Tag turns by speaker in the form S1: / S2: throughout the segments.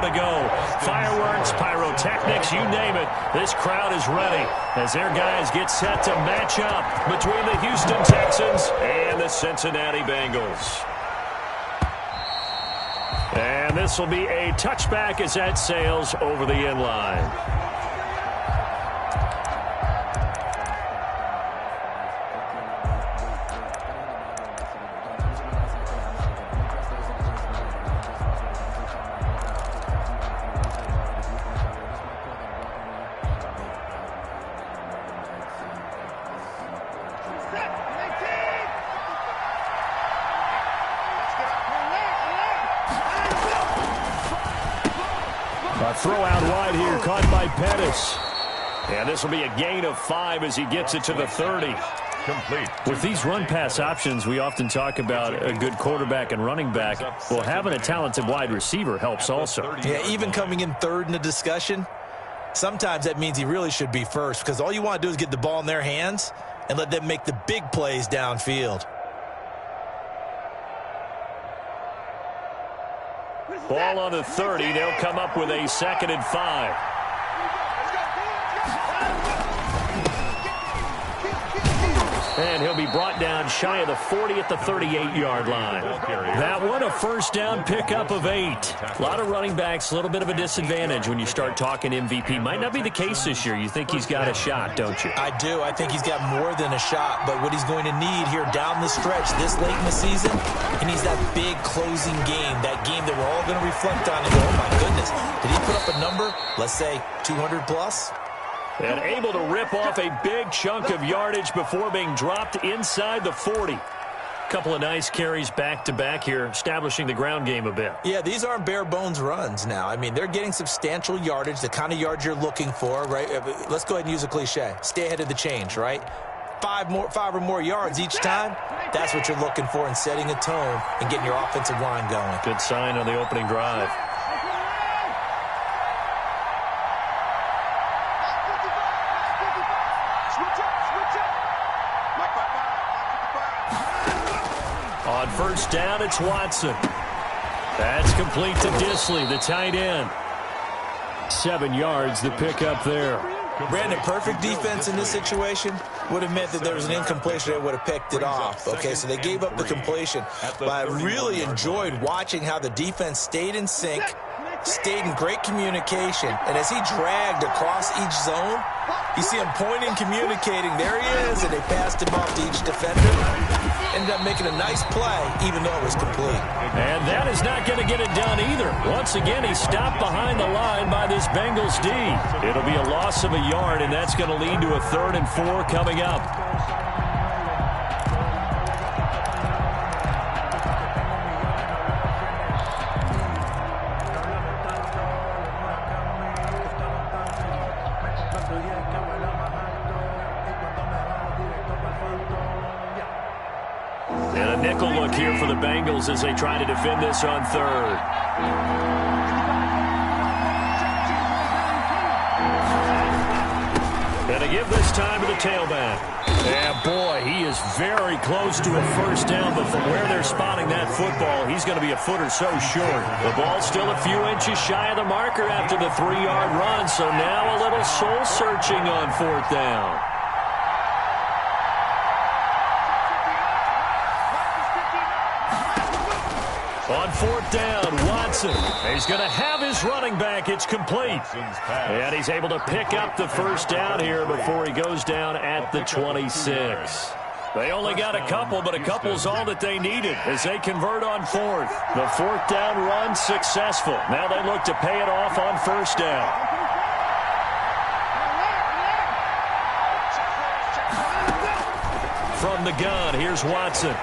S1: to go. Fireworks, pyrotechnics, you name it. This crowd is ready as their guys get set to match up between the Houston Texans and the Cincinnati Bengals. And this will be a touchback as that sails over the end line. A throw out wide here, caught by Pettis. And this will be a gain of 5 as he gets it to the 30.
S2: Complete.
S1: With these run-pass options, we often talk about a good quarterback and running back. Well, having a talented wide receiver helps also.
S3: Yeah, even coming in third in the discussion, sometimes that means he really should be first because all you want to do is get the ball in their hands and let them make the big plays downfield.
S1: Ball on the 30. They'll come up with a 2nd and 5. And he'll be brought down shy of the 40 at the 38-yard line. That one, a first down pickup of 8. A lot of running backs, a little bit of a disadvantage when you start talking MVP. Might not be the case this year. You think he's got a shot, don't you?
S3: I do. I think he's got more than a shot. But what he's going to need here down the stretch this late in the season, he needs that big closing game, that game that we're all going to reflect on and go, oh, my goodness, did he put up a number, let's say 200 plus?
S1: And able to rip off a big chunk of yardage before being dropped inside the 40. Couple of nice carries back-to-back here, establishing the ground game a bit.
S3: Yeah, these aren't bare-bones runs now. I mean, they're getting substantial yardage, the kind of yards you're looking for, right? Let's go ahead and use a cliche. Stay ahead of the change, right? 5 or more yards each time, that's what you're looking for in setting a tone and getting your offensive line going.
S1: Good sign on the opening drive. On first down, it's Watson. That's complete to Disley, the tight end. 7 yards, the pickup there.
S3: Brandon, perfect defense in this situation would have meant that there was an incompletion that would have picked it off. Okay, so they gave up the completion. But I really enjoyed watching how the defense stayed in sync, stayed in great communication, and as he dragged across each zone, you see him pointing, communicating. There he is, and they passed him off to each defender. Ended up making a nice play, even though it was complete.
S1: And that is not going to get it done either. Once again, he stopped behind the line by this Bengals D. It'll be a loss of a yard, and that's going to lead to a 3rd and 4 coming up. And a nickel look here for the Bengals as they try to defend this on 3rd. And a give this time to the tailback. And boy, he is very close to a first down, but from where they're spotting that football, he's going to be a foot or so short. The ball's still a few inches shy of the marker after the 3-yard run, so now a little soul-searching on 4th down. On 4th down, Watson. He's going to have his running back. It's complete. And he's able to pick up the first down here before he goes down at the 26. They only got a couple, but a couple's all that they needed as they convert on 4th. The 4th down run successful. Now they look to pay it off on first down. From the gun, here's Watson.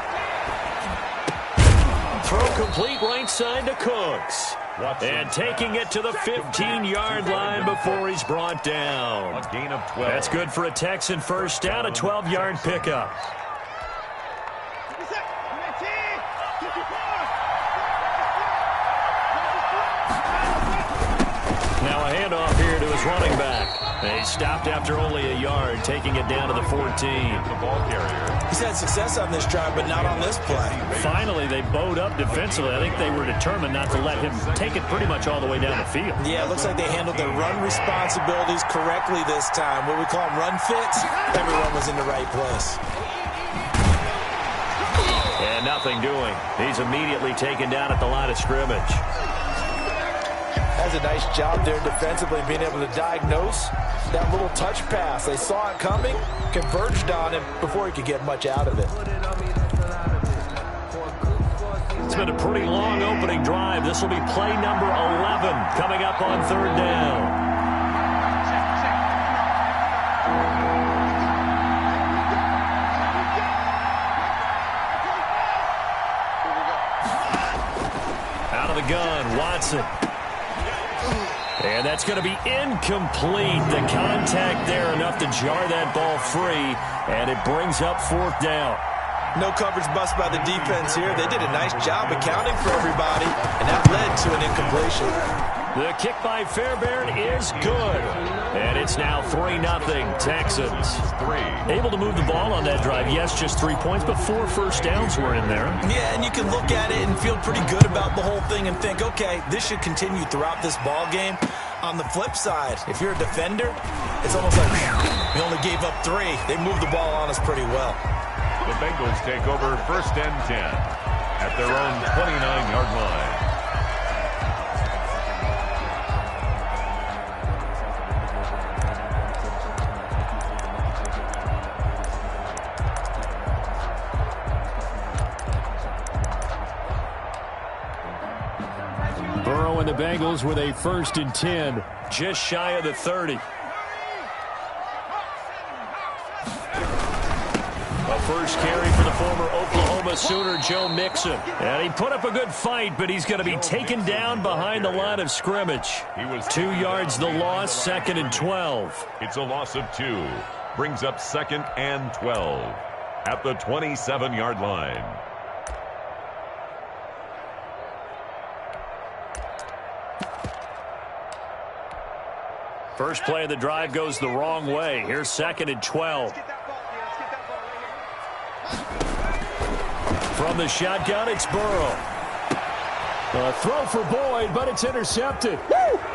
S1: Throw complete right side to Cooks. And taking it to the 15-yard line before he's brought down.
S2: A gain of 12.
S1: That's good for a Texan first down, a 12-yard pickup. Now a handoff here to to his running back. He stopped after only a yard, taking it down to the 14.
S2: The ball carrier.
S3: He's had success on this drive, but not on this play.
S1: Finally, they bowed up defensively. I think they were determined not to let him take it pretty much all the way down the field.
S3: Yeah, it looks like they handled their run responsibilities correctly this time. What we call them run fits, everyone was in the right place.
S1: And nothing doing. He's immediately taken down at the line of scrimmage.
S3: Has a nice job there defensively, being able to diagnose that little touch pass. They saw it coming, converged on him before he could get much out of it.
S1: It's been a pretty long opening drive. This will be play number 11 coming up on third down. Out of the gun, Watson. And that's going to be incomplete. The contact there enough to jar that ball free, and it brings up fourth down.
S3: No coverage bust by the defense here. They did a nice job accounting for everybody, and that led to an incompletion.
S1: The kick by Fairbairn is good. And it's now 3-0 Texans. Able to move the ball on that drive. Yes, just 3 points, but 4 first downs were in there.
S3: Yeah, and you can look at it and feel pretty good about the whole thing and think, okay, this should continue throughout this ball game. On the flip side, if you're a defender, it's almost like we only gave up 3. They moved the ball on us pretty well.
S2: The Bengals take over 1st and 10 at their own 29-yard line.
S1: Burrow and the Bengals with a 1st and 10, just shy of the 30. A first carry for the former Oklahoma Sooner, Joe Mixon. And he put up a good fight, but he's going to be taken down behind the line of scrimmage. 2 yards the loss, 2nd and 12.
S2: It's a loss of 2. Brings up 2nd and 12 at the 27-yard line.
S1: First play of the drive goes the wrong way. Here's 2nd and 12. From the shotgun, it's Burrow. A throw for Boyd, but it's intercepted.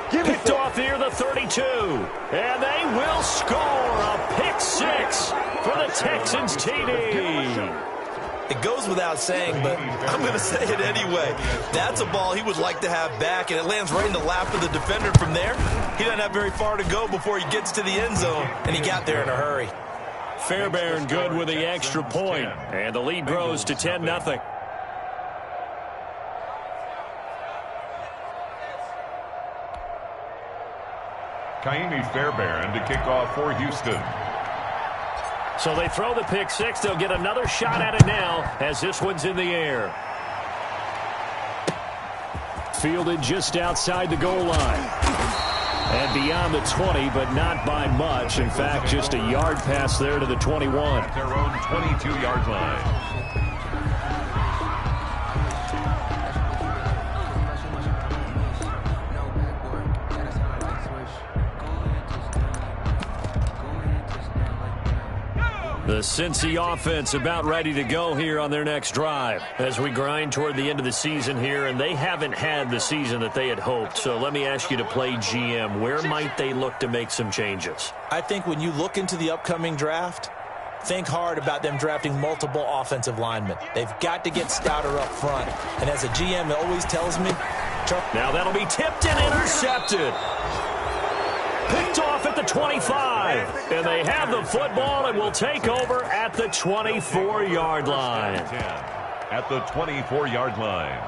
S1: Picked off near the 32. And they will score a pick 6 for the Texans TD.
S3: It goes without saying, but I'm going to say it anyway. That's a ball he would like to have back, and it lands right in the lap of the defender from there. He doesn't have very far to go before he gets to the end zone, and he got there in a hurry.
S1: Fairbairn good with the extra point, and the lead grows to 10-0.
S2: Fairbairn to kick off for Houston.
S1: So they throw the pick 6. They'll get another shot at it now as this one's in the air. Fielded just outside the goal line. And beyond the 20, but not by much. In fact, just a yard pass there to the 21.
S2: At their own 22-yard line.
S1: The Cincy offense about ready to go here on their next drive as we grind toward the end of the season here, and they haven't had the season that they had hoped. So let me ask you to play GM. Where might they look to make some changes?
S3: I think when you look into the upcoming draft, think hard about them drafting multiple offensive linemen. They've got to get stouter up front. And as a GM, it always tells me...
S1: Now that'll be tipped and intercepted. Picked off at the 25. And they have the football and will take over at the 24-yard line.
S2: At the 24-yard line.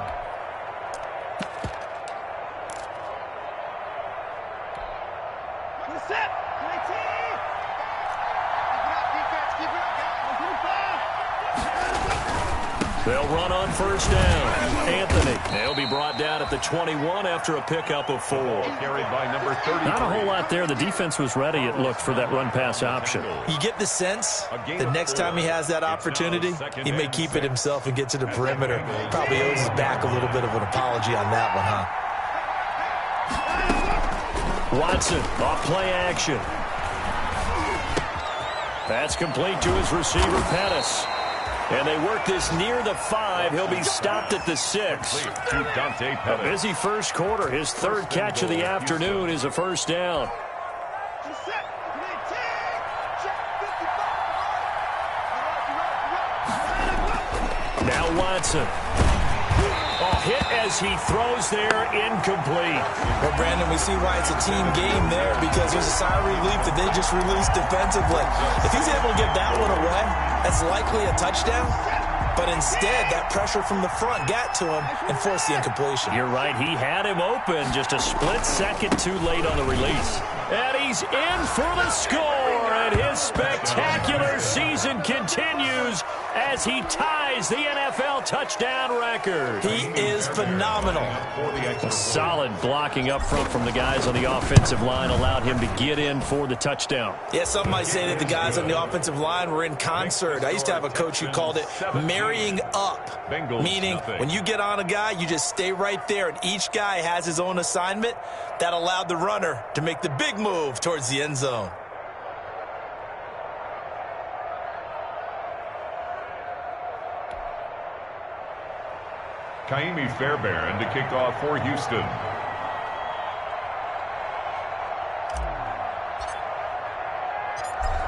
S1: They'll run on first down. Anthony. They'll be brought down at the 21 after a pickup of 4.
S2: Carried by number 33.
S1: Not a whole lot there. The defense was ready, it looked, for that run-pass option.
S3: You get the sense the next time he has that opportunity, he may keep it himself and get to the perimeter. Probably owes his back a little bit of an apology on that one, huh?
S1: Watson off play action. That's complete to his receiver, Pettis. And they work this near the 5. He'll be stopped at the 6. A busy first quarter. His third catch of the afternoon is a first down. Now Watson. Hit as he throws there, incomplete.
S3: Well, Brandon, we see why it's a team game there, because there's a sigh of relief that they just released defensively. If he's able to get that one away, that's likely a touchdown. But instead, that pressure from the front got to him and forced the incompletion.
S1: You're right. He had him open, just a split second too late on the release. And he's in for the score, and his spectacular season continues as he ties the NFL touchdown record.
S3: He is phenomenal.
S1: Solid blocking up front from the guys on the offensive line allowed him to get in for the touchdown.
S3: Yeah, some might say that the guys on the offensive line were in concert. I used to have a coach who called it marrying up, meaning when you get on a guy, you just stay right there, and each guy has his own assignment. That allowed the runner to make the big move towards the end zone.
S2: Kaimi Fairbairn to kick off for Houston.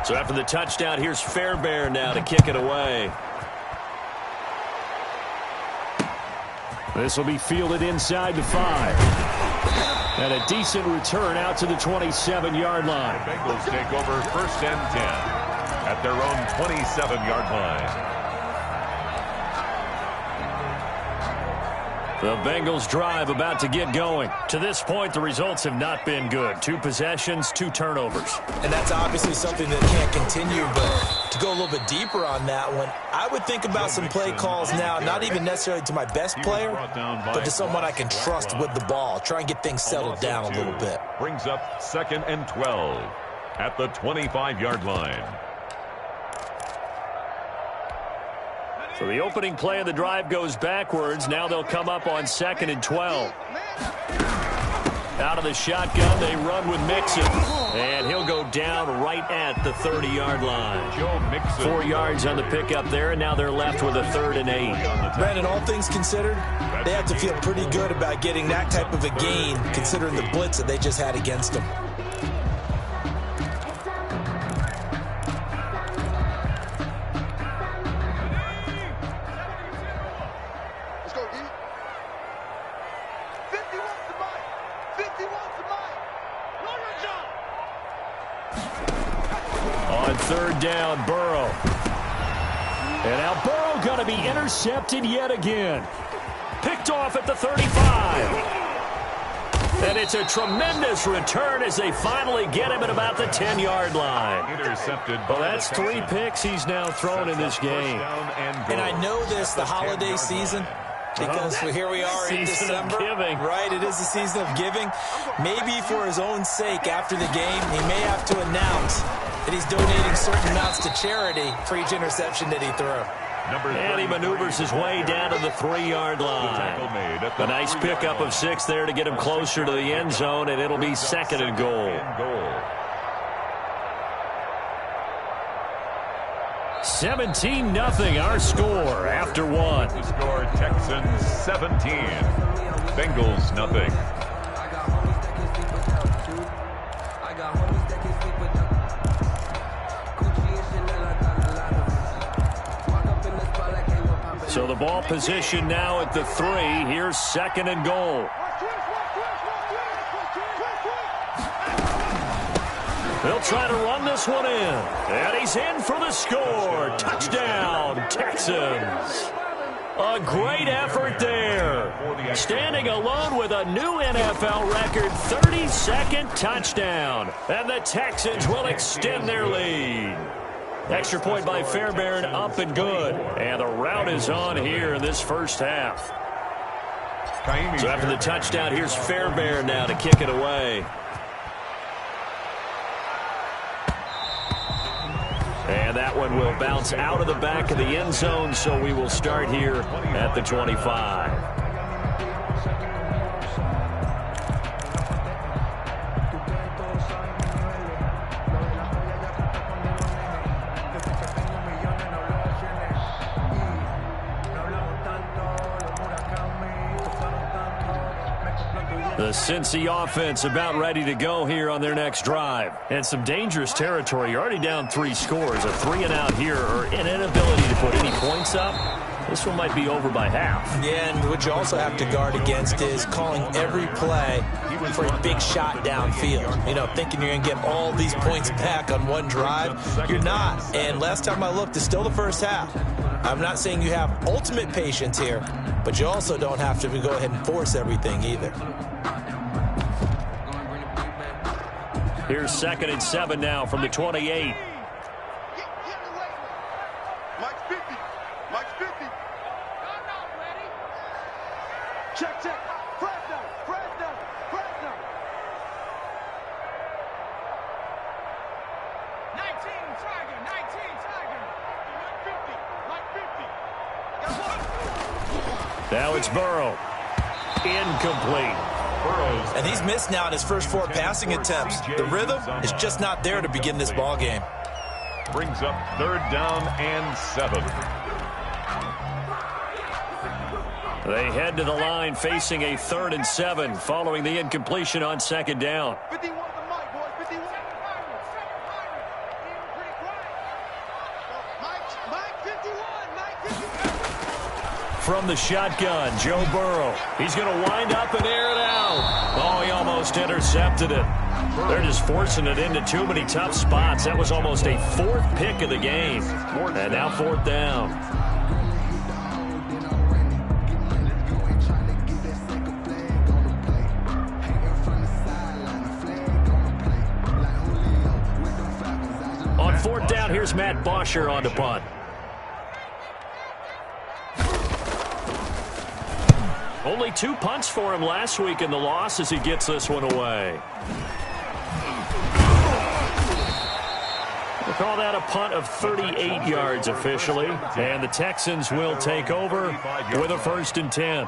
S1: So after the touchdown, here's Fairbairn now to kick it away. This will be fielded inside the 5. And a decent return out to the 27-yard line.
S2: The Bengals take over 1st and 10 at their own 27-yard line.
S1: The Bengals drive about to get going. To this point, the results have not been good. 2 possessions, 2 turnovers.
S3: And that's obviously something that can't continue, but to go a little bit deeper on that one, I would think about some play calls now, not even necessarily to my best player, but to someone I can trust with the ball. Try and get things settled down a little bit.
S2: Brings up 2nd and 12 at the 25-yard line.
S1: So the opening play of the drive goes backwards. Now they'll come up on 2nd and 12. Out of the shotgun, they run with Mixon. And he'll go down right at the 30-yard line. 4 yards on the pickup there, and now they're left with a 3rd and 8.
S3: Brandon, all things considered, they have to feel pretty good about getting that type of a gain, considering the blitz that they just had against them.
S1: On 3rd down, Burrow. And now Burrow going to be intercepted yet again. Picked off at the 35. And it's a tremendous return as they finally get him at about the 10-yard line.
S2: Intercepted.
S1: Well, that's 3 picks he's now thrown in this game.
S3: And I know this, the holiday season, because here we are in December. Right, it is the season of giving. Maybe for his own sake after the game, he may have to announce that he's donating certain amounts to charity for each interception that he threw.
S1: And he maneuvers his way down to the 3-yard line. A nice pickup of 6 there to get him closer to the end zone, and it'll be 2nd and goal. 17-0 our score after 1.
S2: The score, Texans 17, Bengals nothing.
S1: So the ball position now at the 3. Here's 2nd and goal. They'll try to run this one in. And he's in for the score. Touchdown, Texans. A great effort there. Standing alone with a new NFL record, 32nd touchdown. And the Texans will extend their lead. Extra point by Fairbairn, up and good. And the rout is on here in this first half. So after the touchdown, here's Fairbairn now to kick it away. And that one will bounce out of the back of the end zone, so we will start here at the 25. Cincy offense about ready to go here on their next drive. And some dangerous territory. You're already down 3 scores. A 3-and-out here or an inability to put any points up. This one might be over by half. Yeah, and what you also have to guard against is calling every play for a big shot downfield. You know, thinking you're going to get all these points back on one drive. You're not. And last time I looked, it's still the first half. I'm not saying you have ultimate patience here, but you also don't have to go ahead and force everything either. Here's 2nd and 7 now from the 28.
S4: Check. Fresno. 19 Tiger.
S1: Now it's Burrow. Incomplete.
S3: And he's missed now in his first 4 passing attempts. The rhythm is just not there to begin this ball game.
S2: Brings up 3rd down and 7.
S1: They head to the line facing a 3rd and 7 following the incompletion on 2nd down.
S4: 51 to Mike, boys. 51. Mike 51.
S1: From the shotgun, Joe Burrow. He's going to wind up and air it out. Oh, he almost intercepted it. They're just forcing it into too many tough spots. That was almost a 4th pick of the game. And now 4th down. On 4th down, here's Matt Bosher on the punt. Only 2 punts for him last week in the loss as he gets this one away. We'll call that a punt of 38 yards officially. And the Texans will take over with a 1st and 10.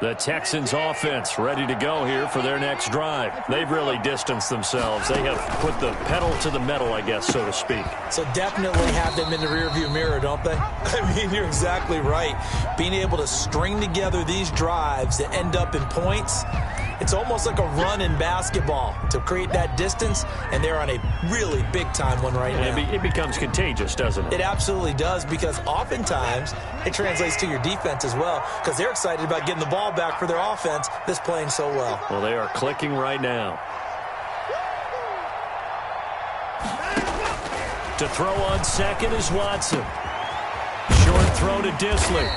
S1: The Texans offense ready to go here for their next drive. They've really distanced themselves. They have put the pedal to the metal, I guess, so to speak. So definitely have them in the rearview mirror, don't they? I mean, you're exactly right. Being able to string together these drives that end up in points, it's almost like a run in basketball to create that distance, and they're on a really big-time one right now. It becomes contagious, doesn't it? It absolutely does, because oftentimes it translates to your defense as well, because they're excited about getting the ball back for their offense that's playing so well. Well, they are clicking right now. To throw on 2nd is Watson. Short throw to Disley.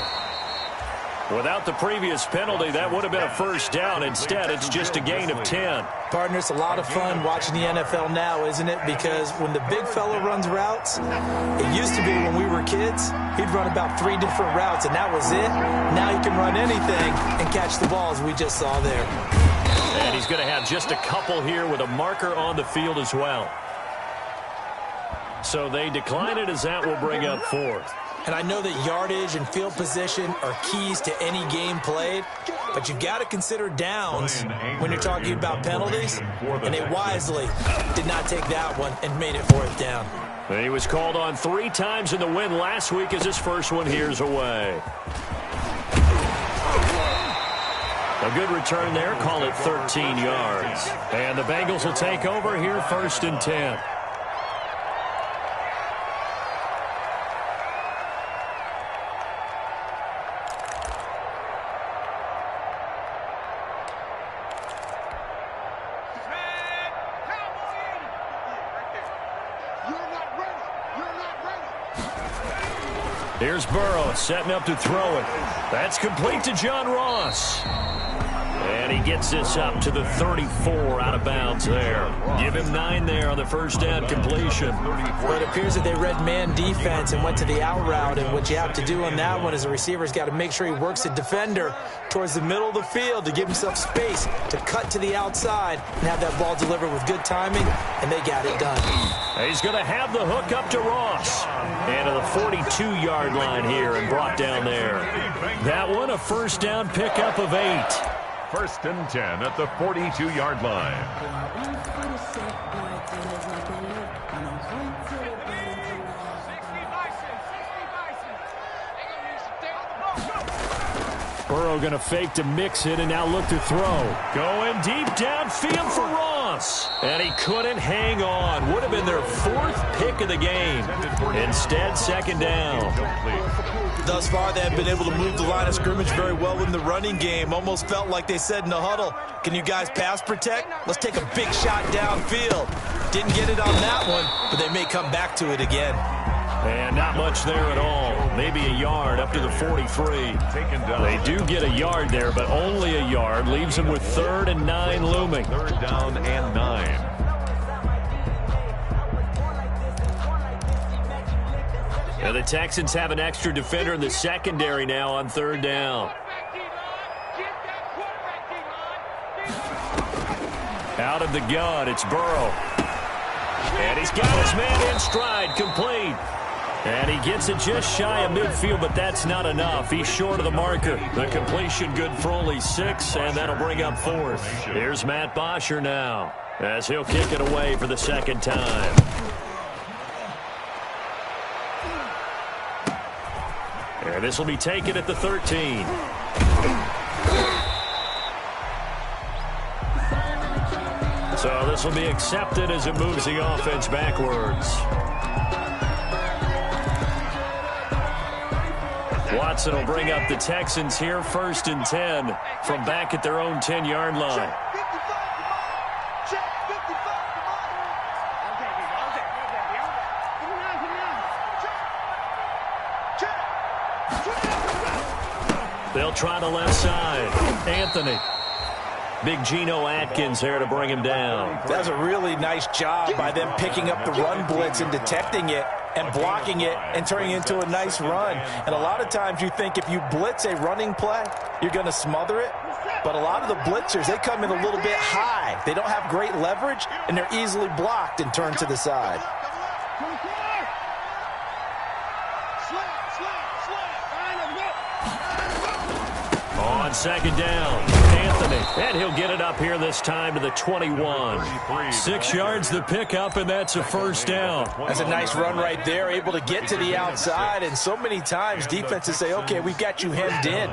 S1: Without the previous penalty, that would have been a 1st down. Instead, it's just a gain of 10. Partner, it's a lot of fun watching the NFL now, isn't it? Because when the big fella runs routes, it used to be when we were kids, he'd run about 3 different routes, and that was it. Now he can run anything and catch the ball, as we just saw there. And he's going to have just a couple here with a marker on the field as well. So they decline it, as that will bring up 4th. And I know that yardage and field position are keys to any game played, but you've got to consider downs when you're talking about penalties, and they wisely did not take that one and made it 4th down. And he was called on 3 times in the win last week as his first one here's away. A good return there, call it 13 yards. And the Bengals will take over here 1st and 10. Here's Burrow setting up to throw it. That's complete to John Ross. And he gets this up to the 34 out of bounds there. Give him 9 there on the 1st down completion. Well, it appears that they read man defense and went to the out route. And what you have to do on that one is the receiver's got to make sure he works the defender towards the middle of the field to give himself space to cut to the outside and have that ball delivered with good timing. And they got it done. He's going to have the hook up to Ross. And to the 42-yard line here and brought down there. That one, a 1st down pickup of 8.
S2: 1st and 10 at the 42-yard line.
S1: Burrow going to fake to mix it and now look to throw. Going deep downfield for Ross. And he couldn't hang on. Would have been their 4th pick of the game. Instead, 2nd down.
S3: Thus far, they have been able to move the line of scrimmage very well in the running game. Almost felt like they said in the huddle, can you guys pass protect? Let's take a big shot downfield. Didn't get it on that one, but they may come back to it again.
S1: And not much there at all. Maybe a yard up to the 43. They do get a yard there, but only a yard. Leaves them with 3rd and 9 looming.
S2: 3rd down and 9.
S1: Now the Texans have an extra defender in the secondary now on 3rd down. Out of the gun, it's Burrow. And he's got his man in stride, complete. And he gets it just shy of midfield, but that's not enough. He's short of the marker. The completion good for only 6, and that'll bring up 4th. Here's Matt Bosher now, as he'll kick it away for the 2nd time. And this will be taken at the 13. So this will be accepted as it moves the offense backwards. Watson will bring up the Texans here, 1st and 10 from back at their own 10-yard line. They'll try the left side. Anthony. Big Geno Atkins there to bring him down.
S3: That's a really nice job by them picking up the run blitz and detecting it and blocking it and turning it into a nice run. And a lot of times you think if you blitz a running play, you're going to smother it. But a lot of the blitzers, they come in a little bit high. They don't have great leverage, and they're easily blocked and turned to the side.
S1: On 2nd down, Anthony. And he'll get it up here this time to the 21. 6 yards the pickup, and that's a 1st down.
S3: That's a nice run right there, able to get to the outside. And so many times defenses say, okay, we've got you hemmed in.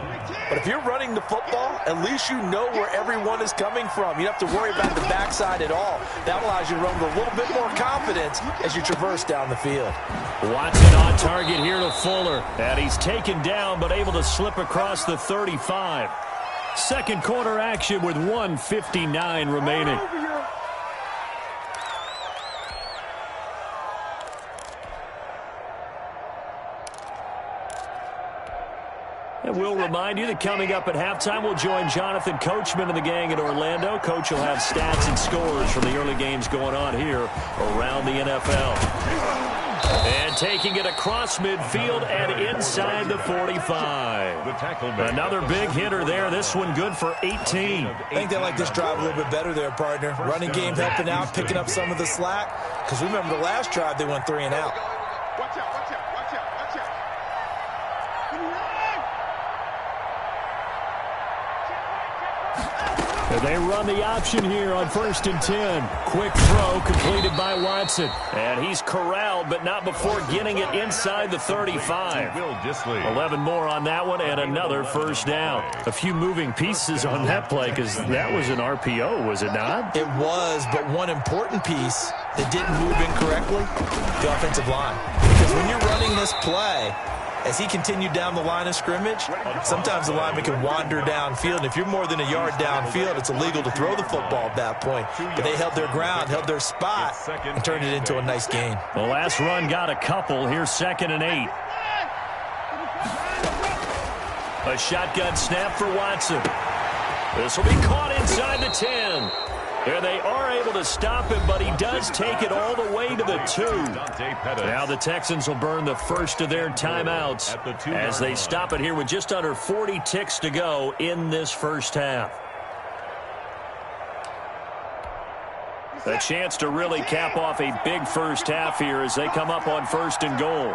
S3: But if you're running the football, at least you know where everyone is coming from. You don't have to worry about the backside at all. That allows you to run with a little bit more confidence as you traverse down the field.
S1: Watson on target here to Fuller. And he's taken down, but able to slip across the 35. 2nd quarter action with 1:59 remaining. And we'll remind you that coming up at halftime, we'll join Jonathan Coachman and the gang in Orlando. Coach will have stats and scores from the early games going on here around the NFL. And taking it across midfield and inside the 45. Another big hitter there. This one good for 18.
S3: I think they like this drive a little bit better there, partner. Running game helping out, picking up some of the slack. Because remember the last drive, they went 3 and out.
S4: Watch out, watch out, watch out, watch out.
S1: They run the option here on 1st and 10. Quick throw completed by Watson. And he's corralled, but not before getting it inside the 35. 11 more on that one, and another 1st down. A few moving pieces on that play, because that was an RPO, was it not?
S3: It was, but one important piece that didn't move incorrectly, the offensive line. Because when you're running this play, as he continued down the line of scrimmage, sometimes the lineman can wander downfield. And if you're more than a yard downfield, it's illegal to throw the football at that point. But they held their ground, held their spot, and turned it into a nice gain.
S1: The last run got a couple. Here's 2nd and 8. A shotgun snap for Watson. This will be caught inside the 10. There they are able to stop him, but he does take it all the way to the 2. Now the Texans will burn the first of their timeouts as they stop it here with just under 40 ticks to go in this first half. A chance to really cap off a big first half here as they come up on 1st and goal.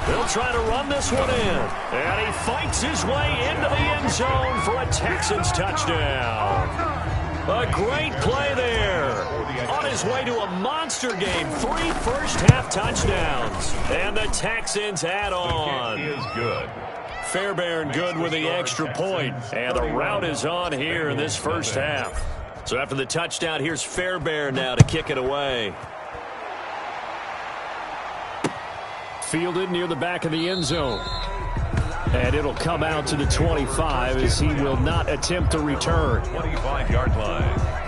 S1: They'll try to run this one in. And he fights his way into the end zone for a Texans touchdown. A great play there. On his way to a monster game, 3 first-half touchdowns. And the Texans add on.
S2: The kick is good.
S1: Fairbairn good with the extra point. And the route is on here in this first half. So after the touchdown, here's Fairbairn now to kick it away. Fielded near the back of the end zone. And it'll come out to the 25 as he will not attempt to return.
S2: 25-yard line.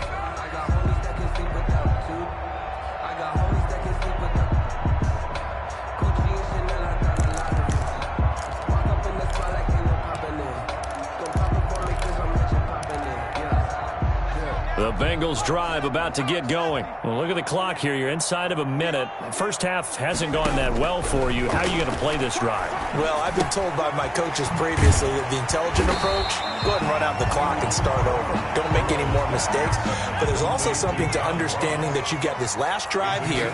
S1: The Bengals drive about to get going. Well, look at the clock here. You're inside of a minute. First half hasn't gone that well for you. How are you going to play this drive?
S3: Well, I've been told by my coaches previously that the intelligent approach, go ahead and run out the clock and start over. Don't make any more mistakes. But there's also something to understanding that you got this last drive here.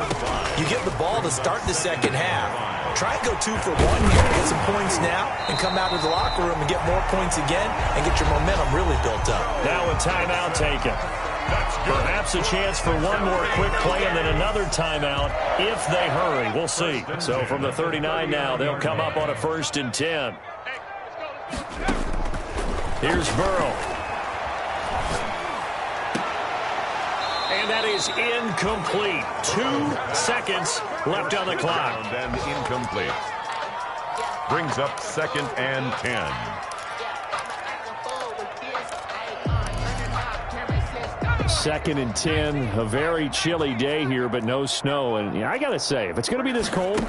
S3: You get the ball to start the second half. Try and go 2 for 1 here. Get some points now and come out of the locker room and get more points again and get your momentum really built up.
S1: Now a timeout taken. Perhaps a chance for one more quick play and then another timeout if they hurry. We'll see. So from the 39 now, they'll come up on a 1st and 10. Here's Burrow. And that is incomplete. 2 seconds left on the clock.
S2: And incomplete. Brings up 2nd and 10.
S1: Second and 10, a very chilly day here, but no snow. And I got to say, if it's going to be this cold,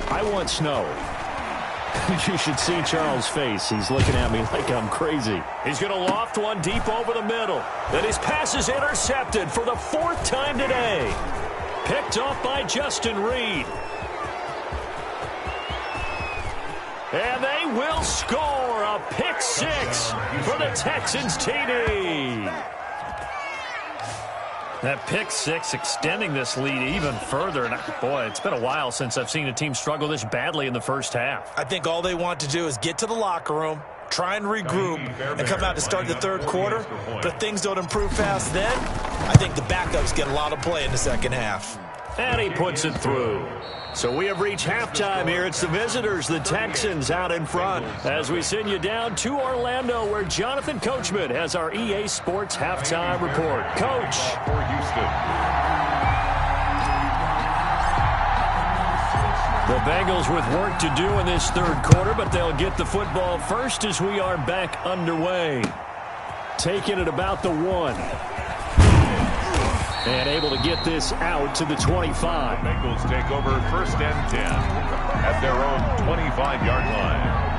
S1: I want snow. You should see Charles' face. He's looking at me like I'm crazy. He's going to loft one deep over the middle. Then his pass is intercepted for the 4th time today. Picked off by Justin Reed. And they will score a pick 6 for the Texans TD. That pick 6 extending this lead even further. And boy, it's been a while since I've seen a team struggle this badly in the first half.
S3: I think all they want to do is get to the locker room, try and regroup, and come out to start the 3rd quarter. But if things don't improve fast then, I think the backups get a lot of play in the second half.
S1: And he puts it through. So we have reached halftime here. It's the visitors, the Texans, out in front. As we send you down to Orlando, where Jonathan Coachman has our EA Sports halftime report. Coach.
S2: For Houston.
S1: The Bengals with work to do in this 3rd quarter, but they'll get the football first as we are back underway. Taking it about the 1. And able to get this out to the 25.
S2: Bengals take over 1st and 10 at their own 25-yard line.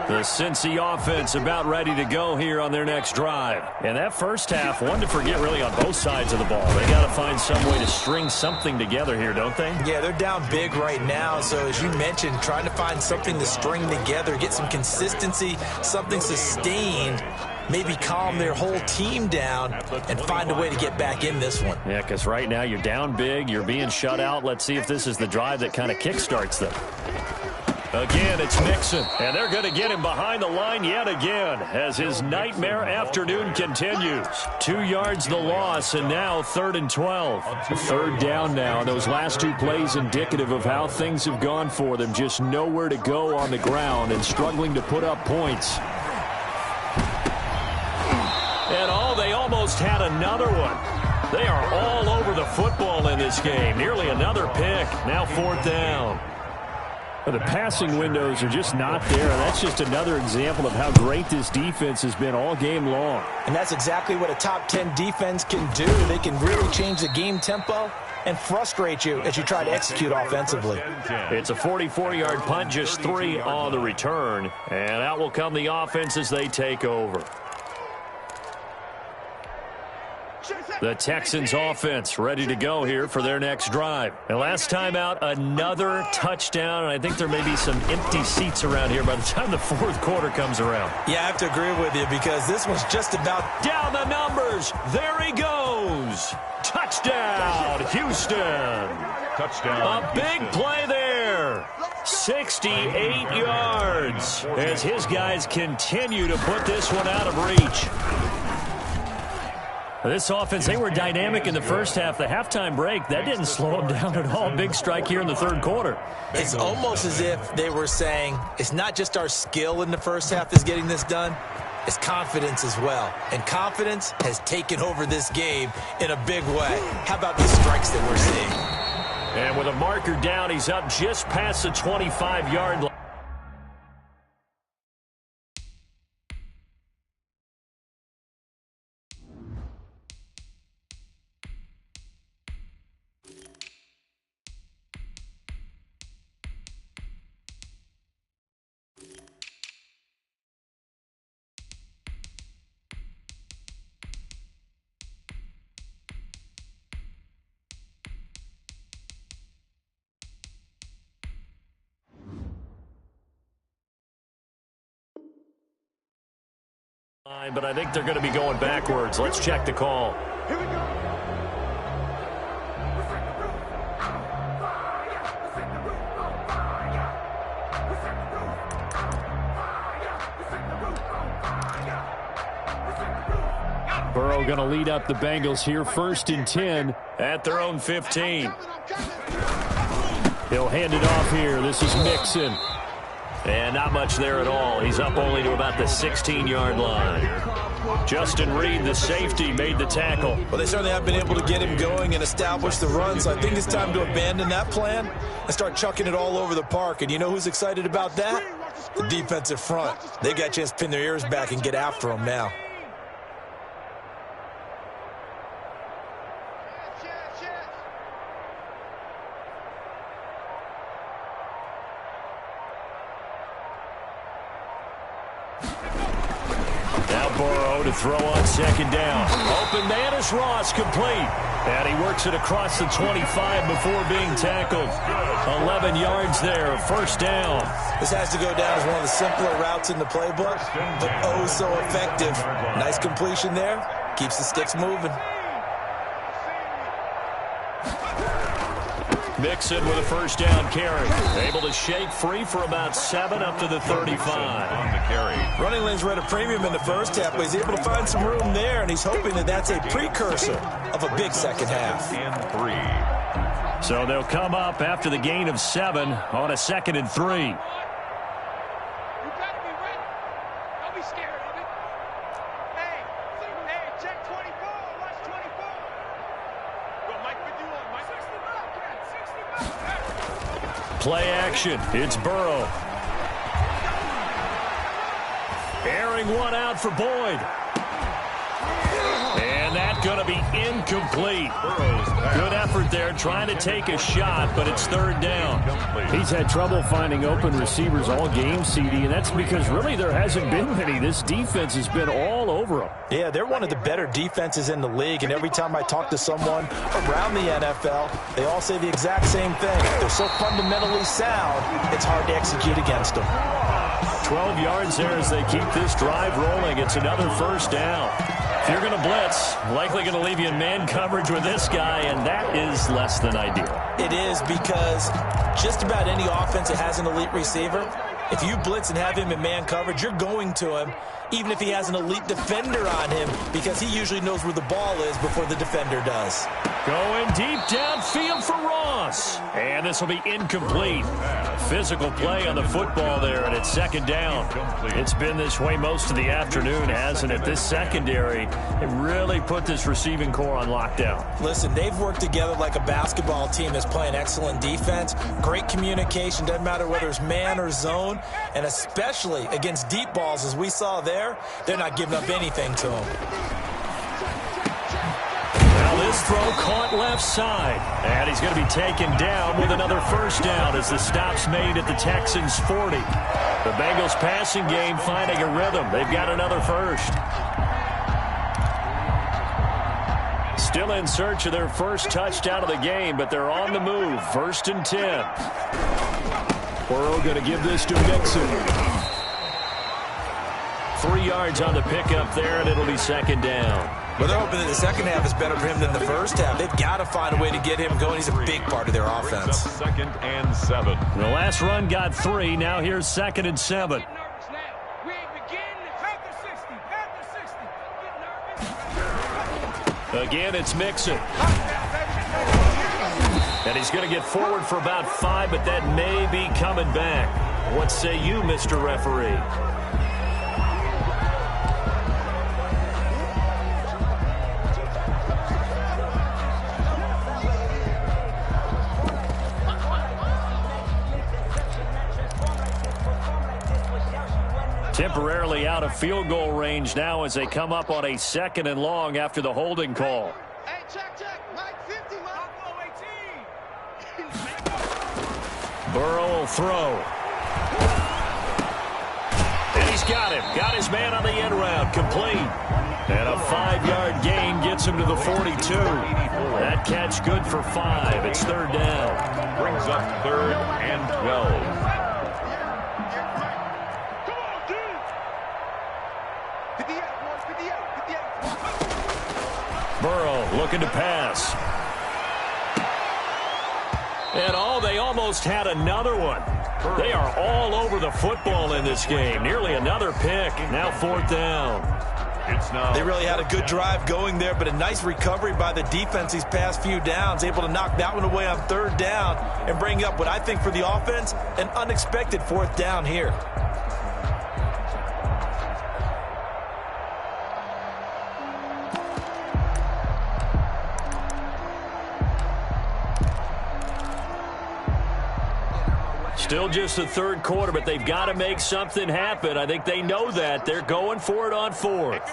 S1: The Cincy offense about ready to go here on their next drive. And that first half, one to forget really on both sides of the ball. They got to find some way to string something together here, don't they?
S3: Yeah, they're down big right now. So as you mentioned, trying to find something to string together, get some consistency, something sustained, maybe calm their whole team down and find a way to get back in this one.
S1: Yeah, because right now you're down big, you're being shut out. Let's see if this is the drive that kind of kickstarts them. Again, it's Mixon, and they're going to get him behind the line yet again as his nightmare afternoon continues. 2 yards the loss, and now 3rd and 12. 3rd down now. Those last 2 plays indicative of how things have gone for them. Just nowhere to go on the ground and struggling to put up points. And they almost had another one. They are all over the football in this game. Nearly another pick. Now 4th down. The passing windows are just not there. That's just another example of how great this defense has been all game long.
S3: And that's exactly what a top 10 defense can do. They can really change the game tempo and frustrate you as you try to execute offensively.
S1: It's a 44-yard punt, just 3 on the return. And out will come the offense as they take over. The Texans offense ready to go here for their next drive. And last time out, another touchdown. And I think there may be some empty seats around here by the time the 4th quarter comes around.
S3: Yeah, I have to agree with you because this one's just about
S1: down the numbers. There he goes. Touchdown, Houston.
S2: Touchdown.
S1: A big play there. 68 yards as his guys continue to put this one out of reach. This offense, they were dynamic in the first half. The halftime break, that didn't slow them down at all. Big strike here in the third quarter.
S3: It's almost as if they were saying, it's not just our skill in the first half that's getting this done, it's confidence as well. And confidence has taken over this game in a big way. How about the strikes that we're seeing?
S1: And with a marker down, he's up just past the 25-yard line. But I think they're going to be going backwards. Let's check the call.
S4: Here we go.
S1: Burrow going to lead up the Bengals here, 1st and 10 at their own 15. He'll hand it off here. This is Mixon. And not much there at all. He's up only to about the 16-yard line. Justin Reed, the safety, made the tackle.
S3: Well, they certainly have been able to get him going and establish the run, so I think it's time to abandon that plan and start chucking it all over the park. And you know who's excited about that? The defensive front. They got a chance to pin their ears back and get after him now.
S1: To throw on 2nd down. Open man is Ross, complete. And he works it across the 25 before being tackled. 11 yards there, 1st down.
S3: This has to go down as one of the simpler routes in the playbook, but oh so effective. Nice completion there. Keeps the sticks moving.
S1: Mixon with a 1st down carry. Able to shake free for about 7 up to the 35.
S2: On the carry.
S3: Running lanes were at a premium in the first half, but he's able to find some room there, and he's hoping that that's a precursor of a big second half.
S2: And 3.
S1: So they'll come up after the gain of 7 on a 2nd and 3. Play action. It's Burrow. Airing one out for Boyd. And that's going to be incomplete. Good effort there trying to take a shot, but it's 3rd down. He's had trouble finding open receivers all game, CD, and that's because really there hasn't been many. This defense has been all over him.
S3: Yeah, they're one of the better defenses in the league, and every time I talk to someone around the NFL, they all say the exact same thing. They're so fundamentally sound, it's hard to execute against them.
S1: 12 yards there as they keep this drive rolling. It's another 1st down. If you're going to blitz, likely going to leave you in man coverage with this guy, and that is less than ideal.
S3: It is, because just about any offense that has an elite receiver, if you blitz and have him in man coverage, you're going to him, even if he has an elite defender on him, because he usually knows where the ball is before the defender does.
S1: Going deep downfield for Ross. And this will be incomplete. Physical play on the football there, and it's 2nd down. It's been this way most of the afternoon, hasn't it? This secondary, it really put this receiving core on lockdown.
S3: Listen, they've worked together like a basketball team that's playing excellent defense. Great communication, doesn't matter whether it's man or zone, and especially against deep balls, as we saw there, they're not giving up anything to them.
S1: This throw caught left side, and he's going to be taken down with another 1st down as the stop's made at the Texans' 40. The Bengals passing game finding a rhythm. They've got another 1st. Still in search of their 1st touchdown of the game, but they're on the move. 1st and 10. Burrow going to give this to Mixon. 3 yards on the pickup there, and it'll be 2nd down.
S3: Well, they're hoping that the second half is better for him than the first half. They've got to find a way to get him going. He's a big part of their offense.
S2: Second and 7.
S1: The last run got 3. Now here's 2nd and 7. Again, it's Mixon. And he's going to get forward for about 5, but that may be coming back. What say you, Mr. Referee? Temporarily out of field goal range now as they come up on a 2nd and long after the holding call.
S4: Hey, check. Mike 50, Mike.
S1: Burrow will throw. And he's got him. Got his man on the end round. Complete. And a 5-yard gain gets him to the 42. That catch good for 5. It's 3rd down.
S2: Brings up 3rd and 12.
S1: Burrow looking to pass. And they almost had another one. They are all over the football in this game. Nearly another pick. Now 4th down.
S3: They really had a good drive going there, but a nice recovery by the defense these past few downs. Able to knock that one away on 3rd down and bring up what I think for the offense, an unexpected 4th down here.
S1: Still just the 3rd quarter, but they've got to make something happen. I think they know that. They're going for it on 4th.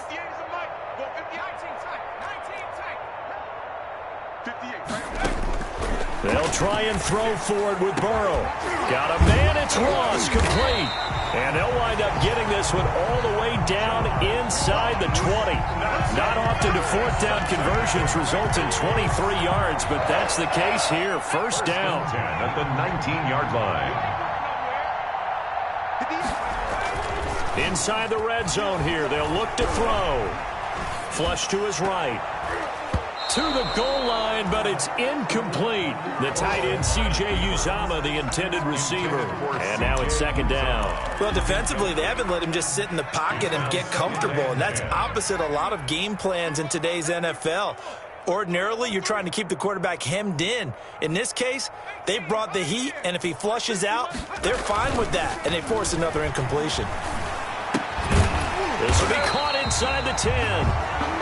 S1: They'll try and throw for it with Burrow. Got a man, it's Ross, complete. And they'll wind up getting this one all the way down inside the 20. Not often do 4th down conversions result in 23 yards, but that's the case here. 1st down.
S2: 10 at the 19-yard line.
S1: Inside the red zone here. They'll look to throw. Flush to his right. To the goal line, but it's incomplete. The tight end, C.J. Uzomah, the intended receiver. And now it's 2nd down.
S3: Well, defensively, they haven't let him just sit in the pocket and get comfortable, and that's opposite a lot of game plans in today's NFL. Ordinarily, you're trying to keep the quarterback hemmed in. In this case, they brought the heat, and if he flushes out, they're fine with that, and they force another incompletion.
S1: This will be caught inside the 10.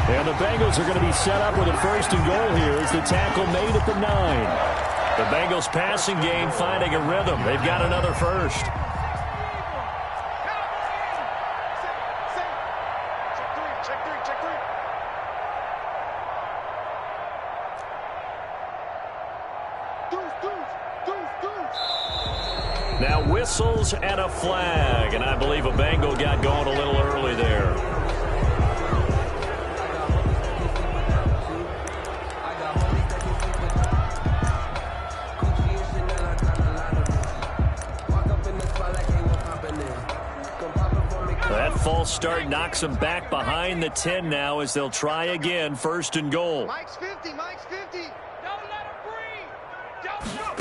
S1: And the Bengals are going to be set up with a 1st and goal here as the tackle made at the 9. The Bengals passing game finding a rhythm. They've got another 1st.
S4: Check three.
S1: Now whistles and a flag. And I believe a Bengal got going a little early there. That false start knocks them back behind the 10 now as they'll try again. 1st and goal.
S4: Mike's 50. Don't let him breathe. Don't shoot.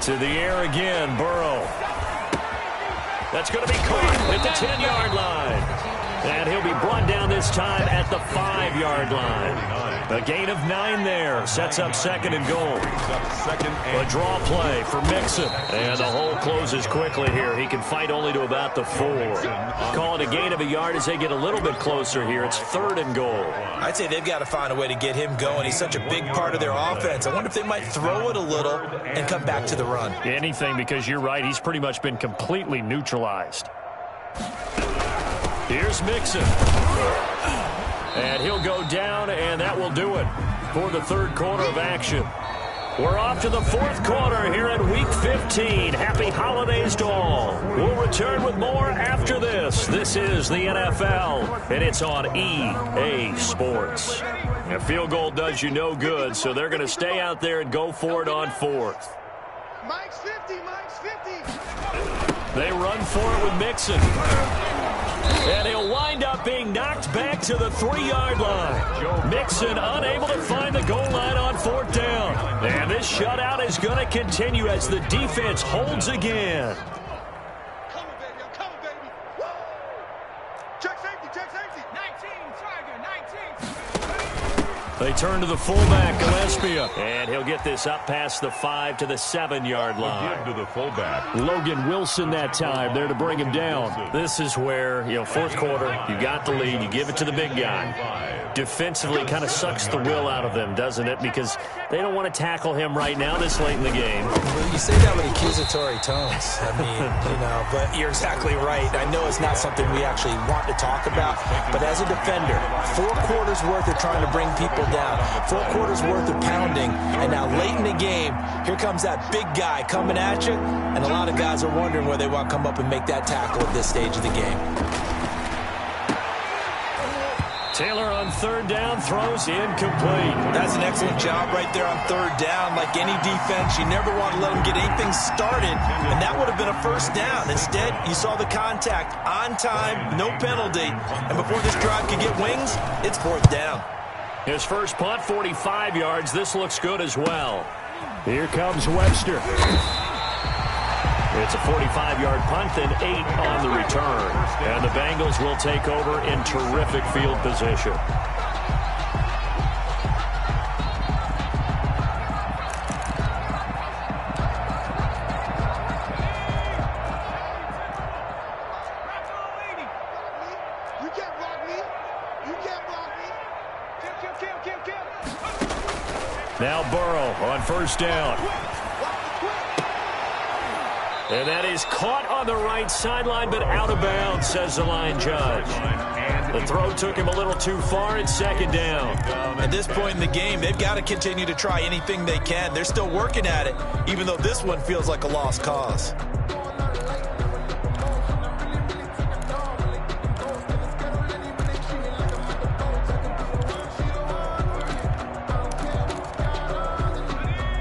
S1: To the air again, Burrow. That's going to be caught at the 10-yard line. And he'll be brought down this time at the 5-yard line. A gain of 9 there. Sets up 2nd and goal. A draw play for Mixon. And the hole closes quickly here. He can fight only to about the 4. Call it a gain of a yard as they get a little bit closer here. It's 3rd and goal.
S3: I'd say they've got to find a way to get him going. He's such a big part of their offense. I wonder if they might throw it a little and come back to the run.
S1: Anything, because you're right. He's pretty much been completely neutralized. Here's Mixon. And he'll go down, and that will do it for the 3rd quarter of action. We're off to the 4th quarter here in Week 15. Happy holidays to all. We'll return with more after this. This is the NFL, and it's on EA Sports. A field goal does you no good, so they're going to stay out there and go for it on 4th.
S4: Mike's 50, Mike's 50.
S1: They run for it with Mixon. And he'll wind up being knocked back to the 3-yard line. Mixon unable to find the goal line on 4th down. And this shutout is going to continue as the defense holds again.
S4: Come on, baby. Come on, baby. Woo! Check safety, check safety. 19, Tiger, 19.
S1: They turn to the fullback, Gillespie, and he'll get this up past the 5 to the 7-yard line.
S2: Give to the fullback.
S1: Logan Wilson that time there to bring him down. This is where, fourth quarter, you got the lead, you give it to the big guy. Defensively kind of sucks the will out of them, doesn't it? Because they don't want to tackle him right now this late in the game.
S3: Well, you say that with accusatory tones. I mean, but you're exactly right. I know it's not something we actually want to talk about, but as a defender, 4 quarters worth of trying to bring people down, 4 quarters worth of pounding, and now late in the game, here comes that big guy coming at you, and a lot of guys are wondering where they want to come up and make that tackle at this stage of the game.
S1: Taylor on 3rd down throws incomplete.
S3: That's an excellent job right there on 3rd down. Like any defense, you never want to let them get anything started, and that would have been a 1st down. Instead, you saw the contact on time, no penalty, and before this drive could get wings, it's 4th down.
S1: His first punt, 45 yards. This looks good as well. Here comes Webster. It's a 45-yard punt, then 8 on the return. And the Bengals will take over in terrific field position.
S4: You can't block me. You can't block me. Kill.
S1: Now Burrow on 1st down. And that is caught on the right sideline, but out of bounds, says the line judge. The throw took him a little too far. It's 2nd down.
S3: At this point in the game, they've got to continue to try anything they can. They're still working at it, even though this one feels like a lost cause.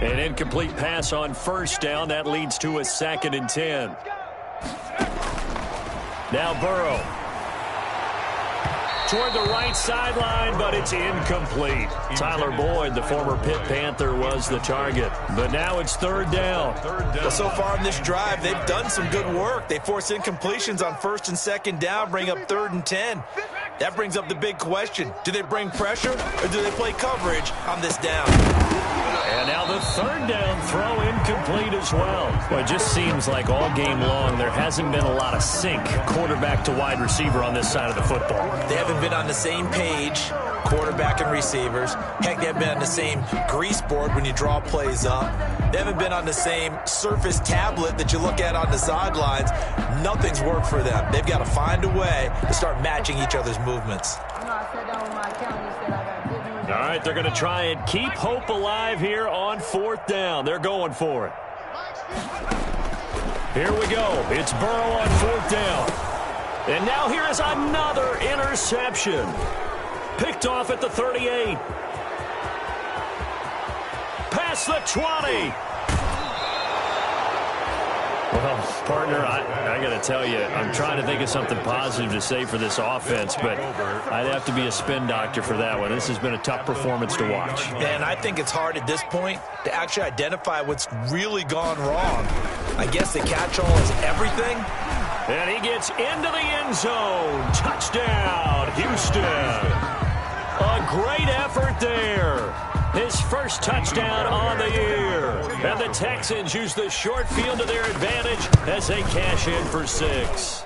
S1: An incomplete pass on 1st down. That leads to a 2nd and 10. Now Burrow. Toward the right sideline, but it's incomplete. Tyler Boyd, the former Pitt Panther, was the target. But now it's 3rd down.
S3: Well, so far in this drive, they've done some good work. They force incompletions on 1st and 2nd down, bring up 3rd and 10. That brings up the big question. Do they bring pressure or do they play coverage on this down?
S1: And now the 3rd down throw incomplete as well. Well, it just seems like all game long there hasn't been a lot of sync quarterback to wide receiver on this side of the football.
S3: They haven't been on the same page, quarterback and receivers. Heck, they haven't been on the same grease board when you draw plays up. They haven't been on the same Surface tablet that you look at on the sidelines. Nothing's worked for them. They've got to find a way to start matching each other's movements.
S1: All right, they're going to try and keep hope alive here on 4th down. They're going for it. Here we go. It's Burrow on 4th down. And now here is another interception. Picked off at the 38. Past the 20. Well, partner, I got to tell you, I'm trying to think of something positive to say for this offense, but I'd have to be a spin doctor for that one. This has been a tough performance to watch.
S3: And I think it's hard at this point to actually identify what's really gone wrong. I guess the catch-all is everything.
S1: And he gets into the end zone. Touchdown, Houston. A great effort there. His first touchdown on the year. And the Texans use the short field to their advantage as they cash in for 6.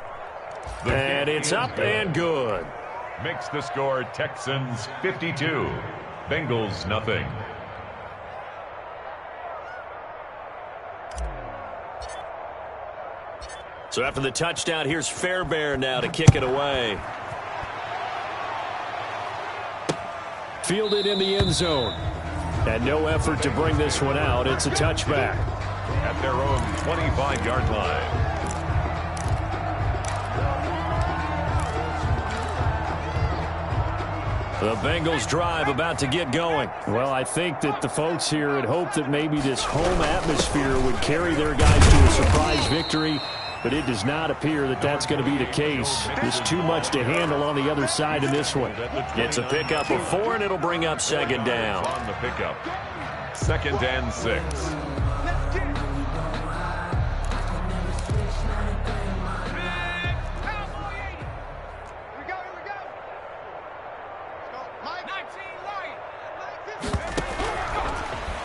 S1: And it's up and good.
S2: Makes the score Texans 52, Bengals nothing.
S1: So after the touchdown, here's Fairbairn now to kick it away. Fielded in the end zone. And no effort to bring this one out. It's a touchback.
S2: At their own 25-yard line.
S1: The Bengals drive about to get going.
S5: Well, I think that the folks here had hoped that maybe this home atmosphere would carry their guys to a surprise victory, but it does not appear that that's going to be the case. There's too much to handle on the other side of this one.
S1: It's a pickup of 4, and it'll bring up second down.
S2: On the pickup, 2nd and 6.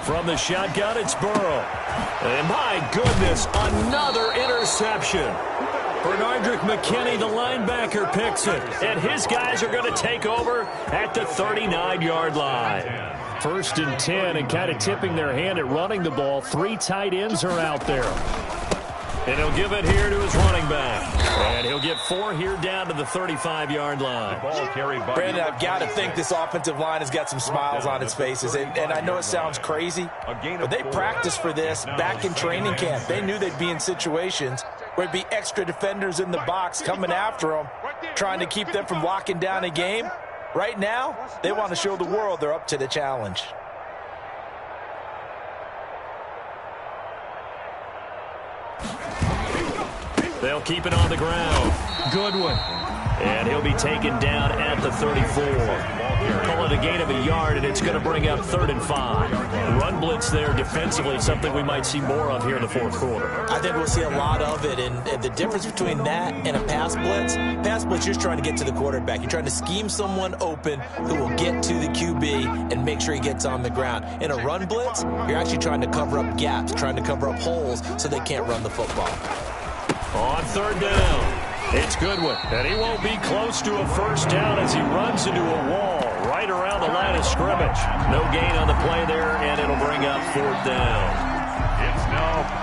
S1: From the shotgun, it's Burrow. And my goodness, another interception. Bernardrick McKinney, the linebacker, picks it. And his guys are going to take over at the 39-yard line.
S5: 1st and 10, and kind of tipping their hand at running the ball. 3 tight ends are out there.
S1: And he'll give it here to his running back. And he'll get 4 here down to the 35-yard line.
S3: Brandon, I've got to think this offensive line has got some smiles on its faces. And I know it sounds crazy, but they practiced for this back in training camp. They knew they'd be in situations where it'd be extra defenders in the box coming after them, trying to keep them from locking down a game. Right now, they want to show the world they're up to the challenge.
S1: They'll keep it on the ground.
S5: Good one.
S1: And he'll be taken down at the 34. Call it a gain of a yard, and it's going to bring up 3rd and 5. Run blitz there defensively, something we might see more of here in the 4th quarter.
S3: I think we'll see a lot of it, and the difference between that and a pass blitz, you're just trying to get to the quarterback. You're trying to scheme someone open who will get to the QB and make sure he gets on the ground. In a run blitz, you're actually trying to cover up gaps, trying to cover up holes so they can't run the football.
S1: On 3rd down, it's Goodwin. And he won't be close to a 1st down as he runs into a wall right around the line of scrimmage. No gain on the play there, and it'll bring up 4th down.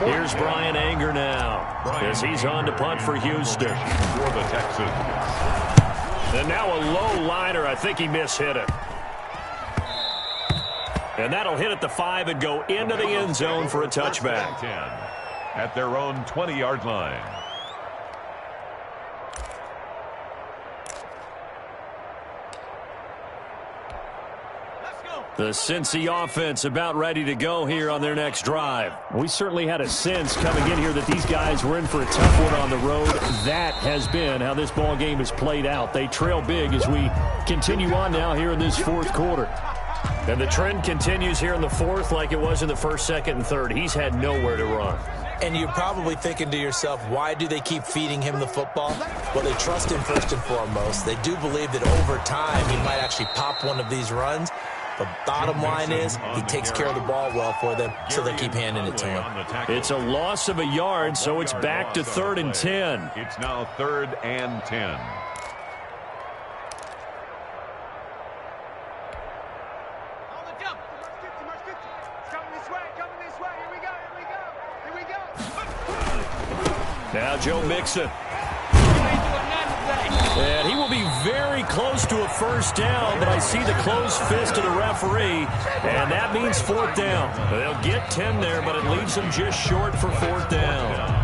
S1: Here's Brian Anger now as he's on to punt for Houston.
S2: For the Texans.
S1: And now a low liner. I think he mishit it. And that'll hit at the 5 and go into the end zone for a touchback.
S2: 10 at their own 20-yard line.
S1: The Cincy offense about ready to go here on their next drive.
S5: We certainly had a sense coming in here that these guys were in for a tough one on the road. That has been how this ball game has played out. They trail big as we continue on now here in this 4th quarter.
S1: And the trend continues here in the 4th like it was in the 1st, 2nd, and 3rd. He's had nowhere to run.
S3: And you're probably thinking to yourself, why do they keep feeding him the football? Well, they trust him first and foremost. They do believe that over time he might actually pop one of these runs. The bottom line is he takes care of the ball well for them, so they keep handing it to him.
S1: It's a loss of a yard, so it's back to 3rd and 10.
S2: It's now 3rd and 10.
S1: Now Joe Mixon. And he will be very close to a 1st down, but I see the closed fist of the referee, and that means 4th down. They'll get 10 there, but it leaves them just short for 4th down.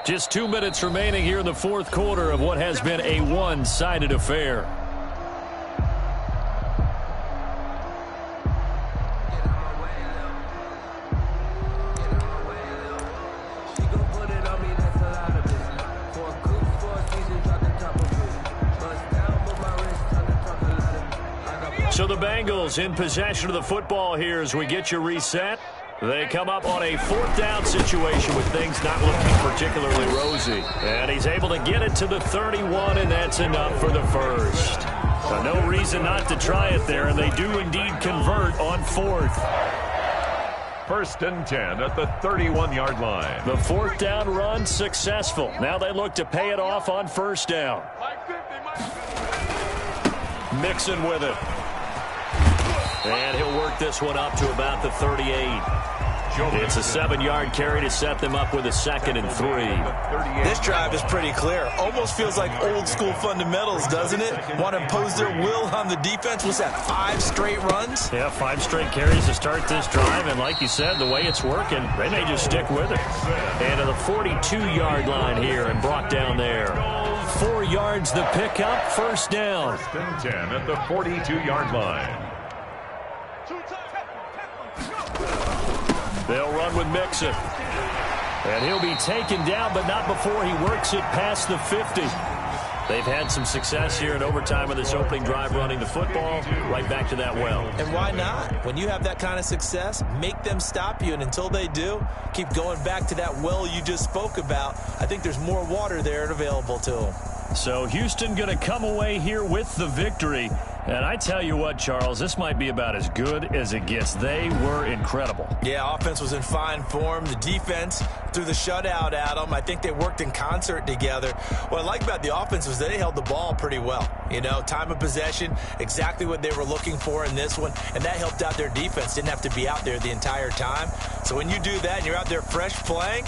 S1: Just 2 minutes remaining here in the 4th quarter of what has been a one-sided affair. So the Bengals in possession of the football here as we get you reset. They come up on a 4th down situation with things not looking particularly rosy. And he's able to get it to the 31, and that's enough for the 1st. So no reason not to try it there, and they do indeed convert on 4th.
S2: 1st and 10 at the 31-yard line.
S1: The 4th down run successful. Now they look to pay it off on 1st down. Mixon with it. And he'll work this one up to about the 38. It's a 7-yard carry to set them up with a 2nd and 3.
S3: This drive is pretty clear. Almost feels like old school fundamentals, doesn't it? Want to impose their will on the defense. Was that 5 straight runs?
S5: Yeah, 5 straight carries to start this drive. And like you said, the way it's working, they may just stick with it.
S1: And to the 42-yard line here and brought down there. 4 yards the pickup, first down.
S2: 1st and 10 at the 42-yard line.
S1: They'll run with Mixon. And he'll be taken down, but not before he works it past the 50. They've had some success here in overtime of this opening drive running the football. Right back to that well.
S3: And why not? When you have that kind of success, make them stop you. And until they do, keep going back to that well you just spoke about. I think there's more water there available to them.
S1: So Houston going to come away here with the victory. And I tell you what, Charles, this might be about as good as it gets. They were incredible.
S3: Yeah, offense was in fine form. The defense threw the shutout at them. I think they worked in concert together. What I like about the offense was they held the ball pretty well. You know, time of possession, exactly what they were looking for in this one. And that helped out their defense. Didn't have to be out there the entire time. So when you do that and you're out there fresh playing,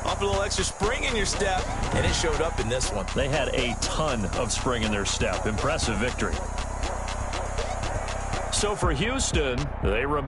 S3: off a little extra spring in your step, and it showed up in this one.
S1: They had a ton of spring in their step. Impressive victory. So for Houston, they remain